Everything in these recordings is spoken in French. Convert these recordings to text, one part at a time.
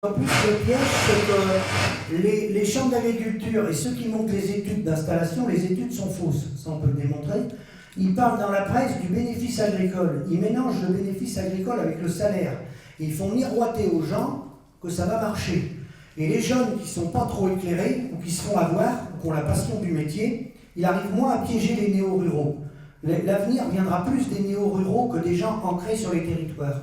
En plus, le piège, c'est que les chambres d'agriculture et ceux qui montent les études d'installation, les études sont fausses, ça on peut le démontrer. Ils parlent dans la presse du bénéfice agricole. Ils mélangent le bénéfice agricole avec le salaire. Ils font miroiter aux gens que ça va marcher. Et les jeunes qui ne sont pas trop éclairés, ou qui se font avoir, ou qui ont la passion du métier, ils arrivent moins à piéger les néo-ruraux. L'avenir viendra plus des néo-ruraux que des gens ancrés sur les territoires.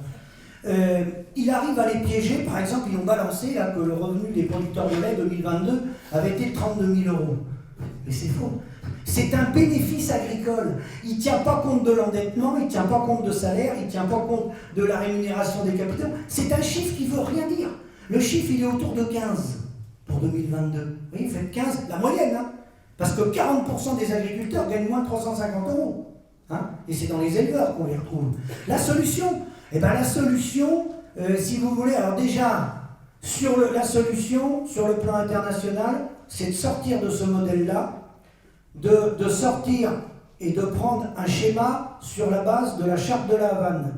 Il arrive à les piéger, par exemple, ils ont balancé là, que le revenu des producteurs de lait 2022 avait été de 32 000 €. Mais c'est faux. C'est un bénéfice agricole. Il ne tient pas compte de l'endettement, il ne tient pas compte de salaire, il ne tient pas compte de la rémunération des capitaux. C'est un chiffre qui ne veut rien dire. Le chiffre, il est autour de 15 pour 2022. Vous voyez, faites 15, la moyenne, hein, parce que 40% des agriculteurs gagnent moins de 350 €. Hein, et c'est dans les éleveurs qu'on les retrouve. La solution, la solution, si vous voulez, alors déjà, la solution sur le plan international, c'est de sortir de ce modèle-là, de sortir et de prendre un schéma sur la base de la charte de La Havane,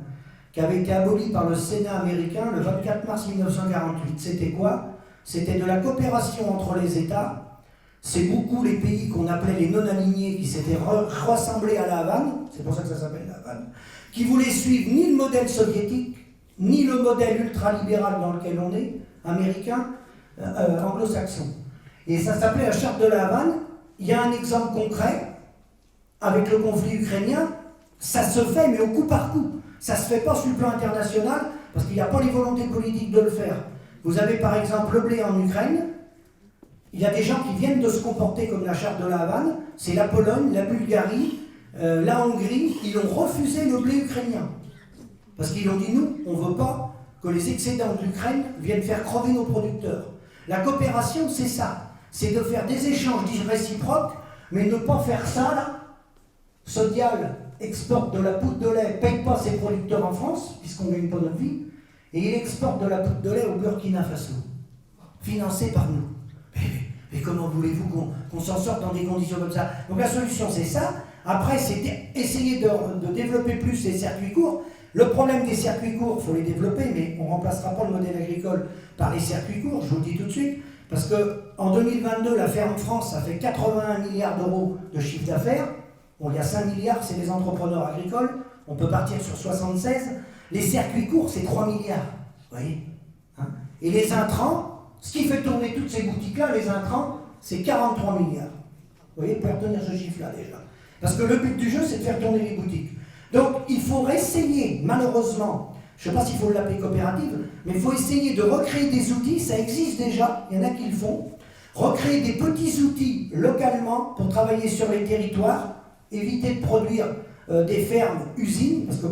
qui avait été abolie par le Sénat américain le 24 mars 1948. C'était quoi? C'était de la coopération entre les États. C'est beaucoup les pays qu'on appelait les non-alignés qui s'étaient rassemblés à La Havane, c'est pour ça que ça s'appelle La Havane, qui voulaient suivre ni le modèle soviétique, ni le modèle ultralibéral dans lequel on est, américain, anglo-saxon. Et ça s'appelait la charte de La Havane. Il y a un exemple concret avec le conflit ukrainien, ça se fait mais au coup par coup. Ça ne se fait pas sur le plan international parce qu'il n'y a pas les volontés politiques de le faire. Vous avez par exemple le blé en Ukraine. Il y a des gens qui viennent de se comporter comme la charte de La Havane, c'est la Pologne, la Bulgarie, la Hongrie, ils ont refusé le blé ukrainien. Parce qu'ils ont dit, nous, on ne veut pas que les excédents de l'Ukraine viennent faire crever nos producteurs. La coopération, c'est ça. C'est de faire des échanges réciproques, mais ne pas faire ça, là. Sodial exporte de la poudre de lait, ne paye pas ses producteurs en France, puisqu'on ne gagne pas notre vie, et il exporte de la poudre de lait au Burkina Faso, financé par nous. Mais comment voulez-vous qu'on s'en sorte dans des conditions comme ça? Donc la solution, c'est ça. Après, c'est essayer de développer plus les circuits courts. Le problème des circuits courts, il faut les développer, mais on ne remplacera pas le modèle agricole par les circuits courts, je vous le dis tout de suite, parce qu'en 2022, la ferme France a fait 81 milliards € de chiffre d'affaires. Bon, il y a 5 milliards, c'est les entrepreneurs agricoles, on peut partir sur 76. Les circuits courts, c'est 3 milliards, vous voyez, hein. Et les intrants, ce qui fait tourner toutes ces boutiques-là, les intrants, c'est 43 milliards. Vous voyez, vous pouvez retenir ce chiffre-là déjà. Parce que le but du jeu, c'est de faire tourner les boutiques. Donc, il faut essayer, malheureusement, je ne sais pas s'il faut l'appeler coopérative, mais il faut essayer de recréer des outils, ça existe déjà, il y en a qui le font, recréer des petits outils localement pour travailler sur les territoires, éviter de produire des fermes, usines, parce que